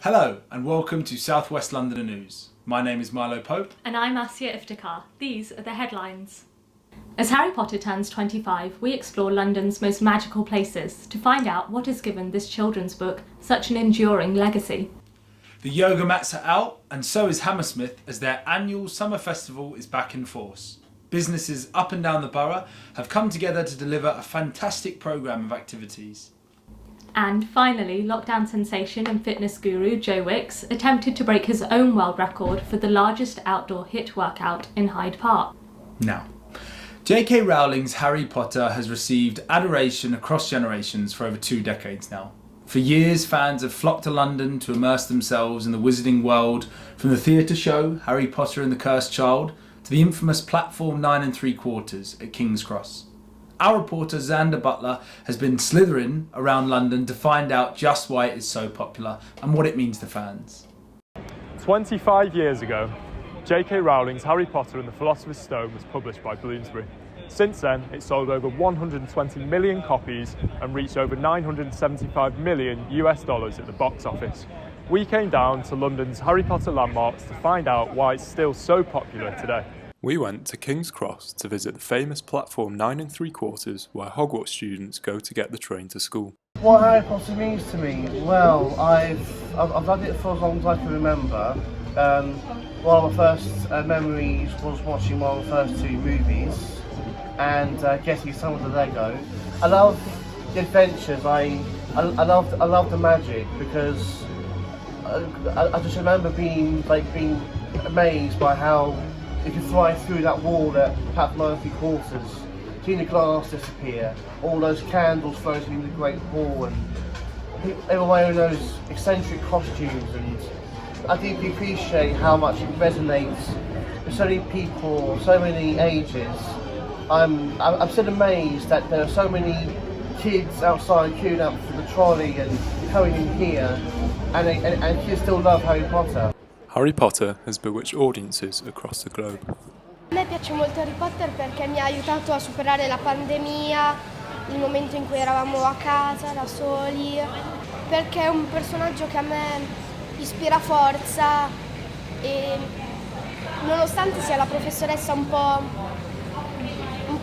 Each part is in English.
Hello and welcome to South West Londoner News. My name is Milo Pope. And I'm Asya Iftikhar. These are the headlines. As Harry Potter turns 25, we explore London's most magical places to find out what has given this children's book such an enduring legacy. The yoga mats are out and so is Hammersmith as their annual summer festival is back in force. Businesses up and down the borough have come together to deliver a fantastic programme of activities. And finally, lockdown sensation and fitness guru Joe Wicks attempted to break his own world record for the largest outdoor HIIT workout in Hyde Park. Now, J.K. Rowling's Harry Potter has received adoration across generations for over 2 decades now. For years, fans have flocked to London to immerse themselves in the wizarding world, from the theatre show Harry Potter and the Cursed Child to the infamous platform 9 3/4 at King's Cross. Our reporter Xander Butler has been slithering around London to find out just why it is so popular and what it means to fans. 25 years ago, J.K. Rowling's Harry Potter and the Philosopher's Stone was published by Bloomsbury. Since then, it sold over 120 million copies and reached over $975 million at the box office. We came down to London's Harry Potter landmarks to find out why it's still so popular today. We went to King's Cross to visit the famous platform 9 3/4 where Hogwarts students go to get the train to school. What Harry Potter means to me? Well, I've had it for as long as I can remember. One of my first memories was watching one of the first 2 movies and getting some of the Lego. I love the adventures. I love the magic because I just remember being amazed by how if you fly through that wall at perhaps 9 3/4, seeing the glass disappear, all those candles floating in the Great Hall, and everyone wearing those eccentric costumes, and I deeply appreciate how much it resonates with so many people, so many ages. I'm still amazed that there are so many kids outside queuing up for the trolley and coming in here, and kids still love Harry Potter. Harry Potter has bewitched audiences across the globe. A me piace molto Harry Potter perché mi ha aiutato a superare la pandemia, il momento in cui eravamo a casa da soli, perché è un personaggio che a me ispira forza e nonostante sia la professoressa un po'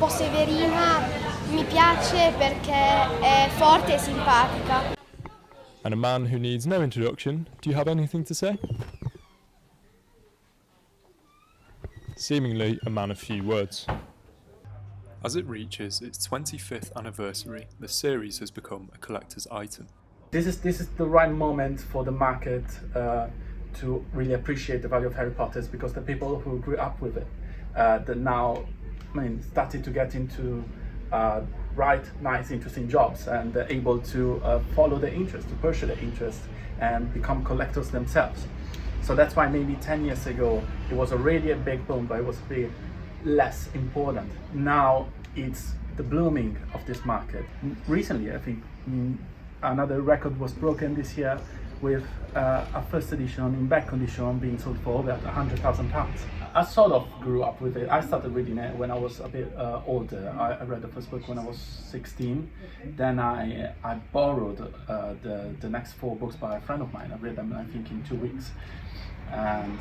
severina, mi piace perché è forte e simpatica. And a man who needs no introduction, do you have anything to say? Seemingly a man of few words. As it reaches its 25th anniversary, the series has become a collector's item. This is the right moment for the market to really appreciate the value of Harry Potter, because the people who grew up with it that now started to get into write nice interesting jobs and they're able to follow their interest, to pursue their interest and become collectors themselves. So that's why maybe 10 years ago it was already a big boom, but it was a bit less important. Now it's the blooming of this market. Recently, I think another record was broken this year with a first edition in back condition being sold for over £100,000. I sort of grew up with it. I started reading it when I was a bit older. I read the first book when I was 16. Then I borrowed the next 4 books by a friend of mine. I read them, I think, in 2 weeks. And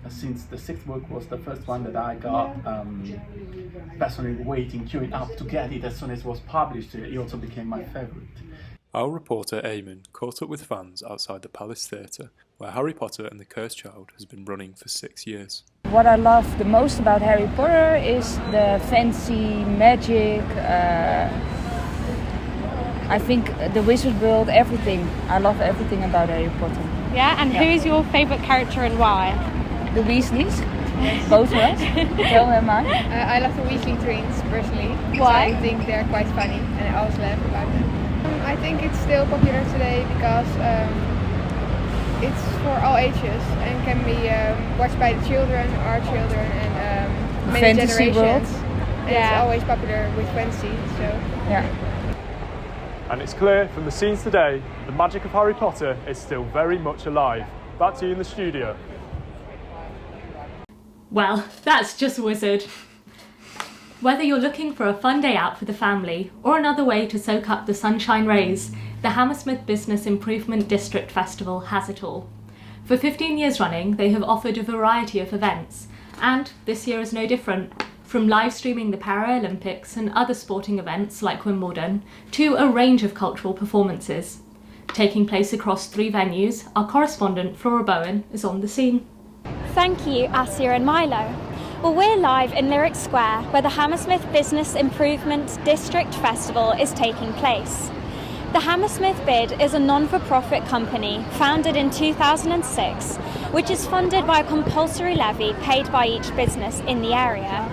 since the 6th book was the first one that I got, personally queuing up to get it as soon as it was published, it also became my favourite. Our reporter Eamon caught up with fans outside the Palace Theatre, where Harry Potter and the Cursed Child has been running for 6 years. What I love the most about Harry Potter is the fancy magic. I think the wizard world, everything. I love everything about Harry Potter. Yeah, and who is your favourite character and why? The Weasleys, both of us. Joe and mine. I love the Weasley twins personally. Why? I think they're quite funny and I always laugh about them. I think it's still popular today because it's for all ages and can be watched by the children, our children, and many fantasy generations. World. And it's always popular with fantasy, so yeah. And it's clear from the scenes today, the magic of Harry Potter is still very much alive. Back to you in the studio. Well, that's just wizard. Whether you're looking for a fun day out for the family or another way to soak up the sunshine rays, the Hammersmith Business Improvement District Festival has it all. For 15 years running, they have offered a variety of events, and this year is no different. From live streaming the Paralympics and other sporting events like Wimbledon, to a range of cultural performances. Taking place across 3 venues, our correspondent Flora Bowen is on the scene. Thank you, Asia and Milo. Well, we're live in Lyric Square, where the Hammersmith Business Improvement District Festival is taking place. The Hammersmith BID is a non-for-profit company founded in 2006, which is funded by a compulsory levy paid by each business in the area.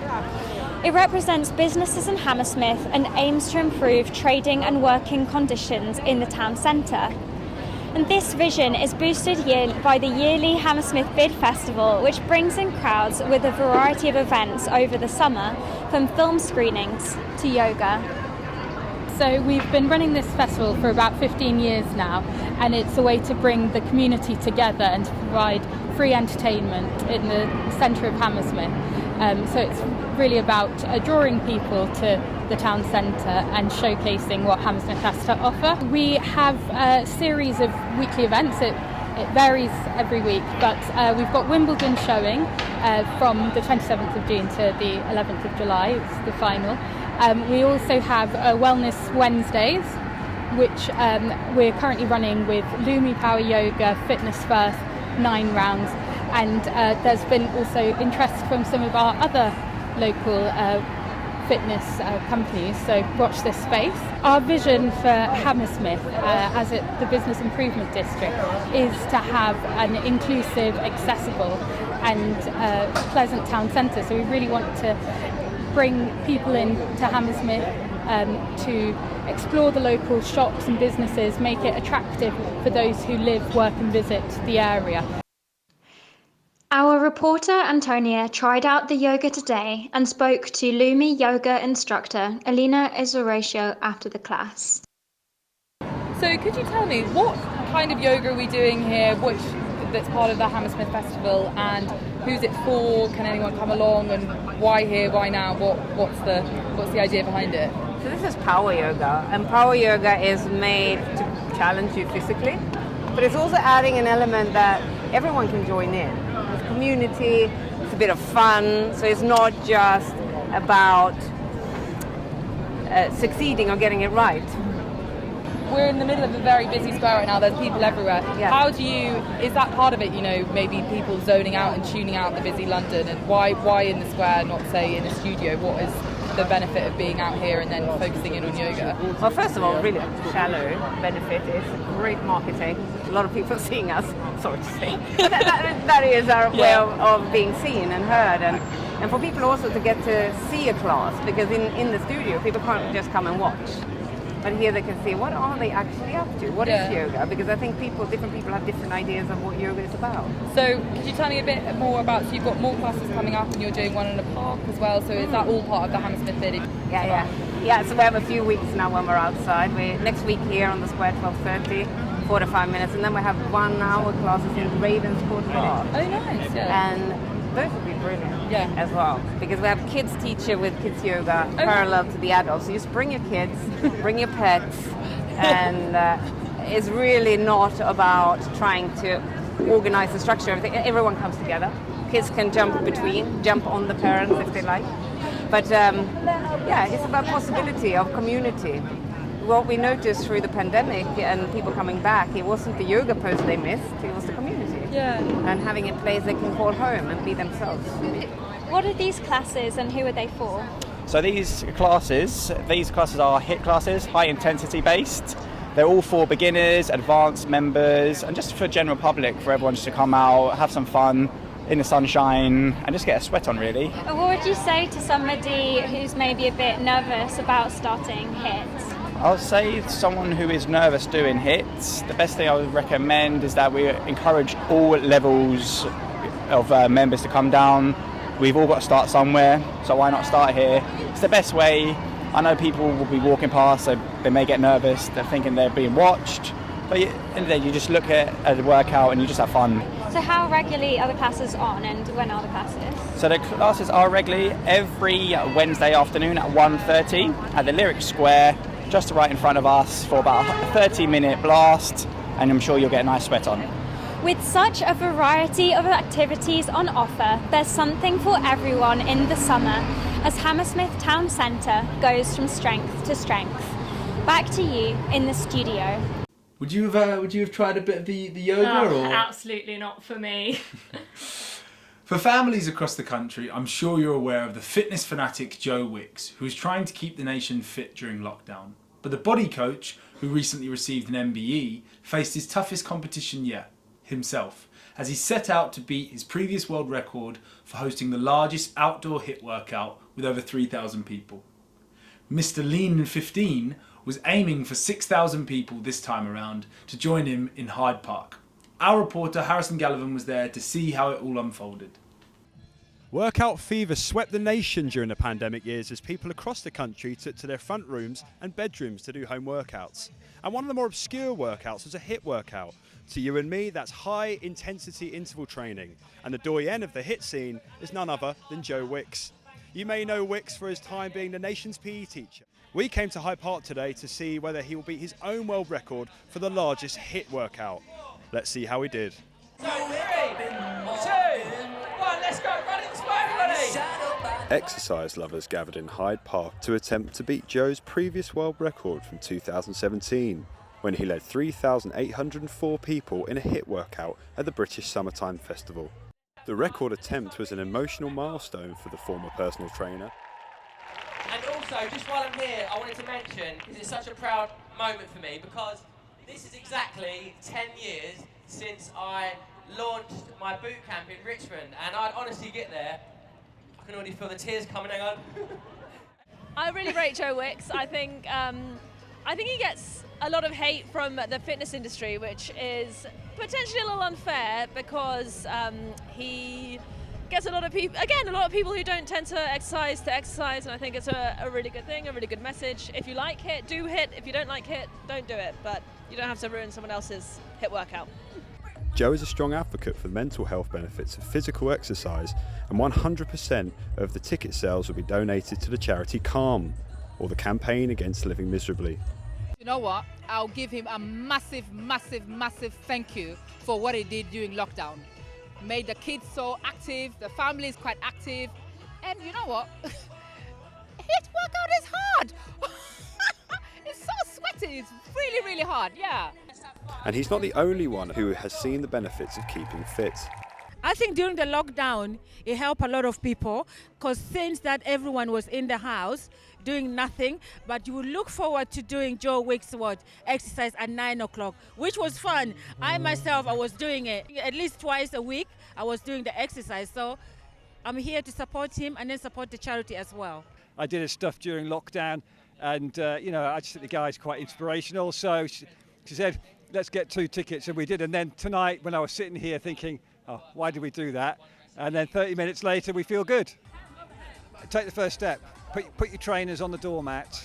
It represents businesses in Hammersmith and aims to improve trading and working conditions in the town centre. And this vision is boosted by the yearly Hammersmith BID Festival, which brings in crowds with a variety of events over the summer, from film screenings to yoga. So we've been running this festival for about 15 years now, and it's a way to bring the community together and to provide free entertainment in the centre of Hammersmith. So it's really about drawing people to the town centre and showcasing what Hammersmith has to offer. We have a series of weekly events. It varies every week, but we've got Wimbledon showing from the 27th of June to the 11th of July. It's the final. We also have Wellness Wednesdays, which we're currently running with Lumi Power Yoga, Fitness First, 9 rounds, and there's been also interest from some of our other local fitness companies, so watch this space. Our vision for Hammersmith as the Business Improvement District is to have an inclusive, accessible and pleasant town centre, so we really want to bring people in to Hammersmith to explore the local shops and businesses, make it attractive for those who live, work and visit the area. Our reporter Antonia tried out the yoga today and spoke to Lumi yoga instructor Elena Ezoratio after the class. So could you tell me what kind of yoga are we doing here, that's part of the Hammersmith Festival, and who's it for? Can anyone come along, and why here, why now? What's the idea behind it? So this is power yoga, and power yoga is made to challenge you physically, but it's also adding an element that everyone can join in. It's community, it's a bit of fun, so it's not just about succeeding or getting it right. We're in the middle of a very busy square right now, there's people everywhere. Yeah. Is that part of it, maybe people zoning out and tuning out the busy London, and why in the square, not say in a studio? What is the benefit of being out here and then focusing in on yoga? Well, first of all, really shallow benefit is great marketing. A lot of people seeing us, sorry to say. But that is our way of being seen and heard, and for people also to get to see a class, because in the studio people can't just come and watch. But here they can see what are they actually up to? What is yoga? Because I think different people have different ideas of what yoga is about. So could you tell me a bit more about, so you've got more classes coming up and you're doing one in a park as well, so is that all part of the Hammersmith BID? Yeah, so we have a few weeks now when we're outside. Next week here on the square, 12:30, 45 minutes, and then we have 1 hour classes in Ravenscourt Park. Oh nice, yeah. And those would be brilliant as well, because we have kids teacher with kids yoga parallel to the adults. So just bring your kids, bring your pets, and it's really not about trying to organize the structure. Everyone comes together. Kids can jump on the parents if they like. But it's about possibility of community. What we noticed through the pandemic and people coming back, it wasn't the yoga pose they missed, it was the community. Yeah. And having a place they can call home and be themselves. What are these classes and who are they for? So these classes are HIIT classes, high intensity based. They're all for beginners, advanced members, and just for general public, for everyone just to come out, have some fun in the sunshine and just get a sweat on, really. What would you say to somebody who's maybe a bit nervous about starting HIIT? I would say to someone who is nervous doing HIIT, the best thing I would recommend is that we encourage all levels of members to come down. We've all got to start somewhere, so why not start here? It's the best way. I know people will be walking past, so they may get nervous, they're thinking they're being watched, but at the end of the day, you just look at the workout and you just have fun. So how regularly are the classes on and when are the classes? So the classes are regularly every Wednesday afternoon at 1:30 at the Lyric Square, just right in front of us for about a 30-minute blast, and I'm sure you'll get a nice sweat on. With such a variety of activities on offer, there's something for everyone in the summer as Hammersmith Town Centre goes from strength to strength. Back to you in the studio. Would you have tried a bit of the yoga? Or? Absolutely not for me. For families across the country, I'm sure you're aware of the fitness fanatic Joe Wicks, who is trying to keep the nation fit during lockdown. But the body coach, who recently received an MBE, faced his toughest competition yet, himself, as he set out to beat his previous world record for hosting the largest outdoor HIIT workout with over 3,000 people. Mr. Lean and 15 was aiming for 6,000 people this time around to join him in Hyde Park. Our reporter Harrison Gallivan was there to see how it all unfolded. Workout fever swept the nation during the pandemic years as people across the country took to their front rooms and bedrooms to do home workouts. And one of the more obscure workouts was a HIIT workout. To you and me, that's high intensity interval training. And the doyen of the HIIT scene is none other than Joe Wicks. You may know Wicks for his time being the nation's PE teacher. We came to Hyde Park today to see whether he will beat his own world record for the largest HIIT workout. Let's see how he did. 3, 2, 1, let's go, run into everybody! Exercise lovers gathered in Hyde Park to attempt to beat Joe's previous world record from 2017, when he led 3,804 people in a HIIT workout at the British Summertime Festival. The record attempt was an emotional milestone for the former personal trainer. And also, just while I'm here, I wanted to mention, because it's such a proud moment for me, because this is exactly 10 years since I launched my boot camp in Richmond, and I'd honestly get there, I can already feel the tears coming, hang on. I really rate Joe Wicks. I think he gets a lot of hate from the fitness industry, which is potentially a little unfair because he gets a lot of people who don't tend to exercise, and I think it's a really good thing, a really good message. If you like HIIT, do HIIT. If you don't like HIIT, don't do it, but you don't have to ruin someone else's HIIT workout. Joe is a strong advocate for the mental health benefits of physical exercise, and 100% of the ticket sales will be donated to the charity Calm, or the campaign against living miserably. You know what? I'll give him a massive, massive, massive thank you for what he did during lockdown. Made the kids so active, the family is quite active, and you know what? HIIT workout is hard. It's so sweaty. It's really, really hard. Yeah. And he's not the only one who has seen the benefits of keeping fit. I think during the lockdown, it helped a lot of people because since that everyone was in the house doing nothing, but you would look forward to doing Joe Wicks' exercise at 9 o'clock, which was fun. I myself, I was doing it at least twice a week. I was doing the exercise. So I'm here to support him and then support the charity as well. I did his stuff during lockdown and, I just think the guy's quite inspirational. So she said, let's get 2 tickets, and we did. And then tonight, when I was sitting here thinking, oh, why did we do that? And then 30 minutes later, we feel good. Take the first step. Put your trainers on the doormat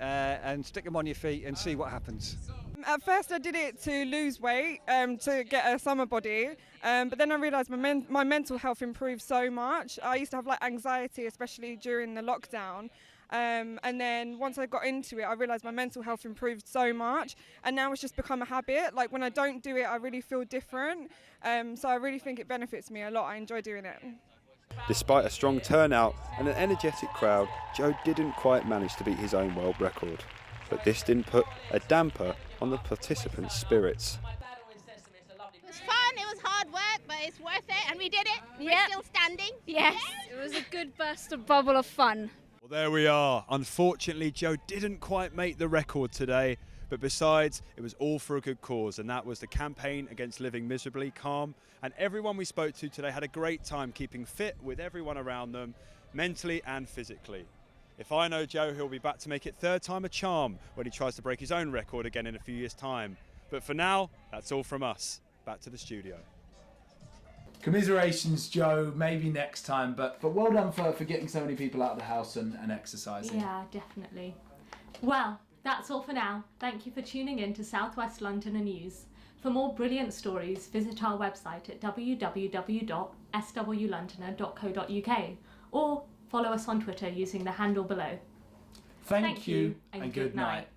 and stick them on your feet and see what happens. At first I did it to lose weight, to get a summer body, but then I realised my mental health improved so much. I used to have anxiety, especially during the lockdown. And then once I got into it, I realised my mental health improved so much, and now it's just become a habit. When I don't do it, I really feel different. So I really think it benefits me a lot. I enjoy doing it. Despite a strong turnout and an energetic crowd, Joe didn't quite manage to beat his own world record. But this didn't put a damper on the participants' spirits. It was fun, it was hard work, but it's worth it, and we did it. We're still standing. Yes, it was a good burst of bubble of fun. Well, there we are. Unfortunately, Joe didn't quite make the record today, but besides, it was all for a good cause, and that was the campaign against living miserably, Calm. And everyone we spoke to today had a great time keeping fit with everyone around them, mentally and physically. If I know Joe, he'll be back to make it 3rd time a charm when he tries to break his own record again in a few years' time. But for now, that's all from us. Back to the studio. Commiserations, Joe. Maybe next time, but well done for getting so many people out of the house and exercising. Yeah, definitely. Well, That's all for now. Thank you for tuning in to South West Londoner News. For more brilliant stories, visit our website at www.swlondoner.co.uk or follow us on Twitter using the handle below. Thank you and good night.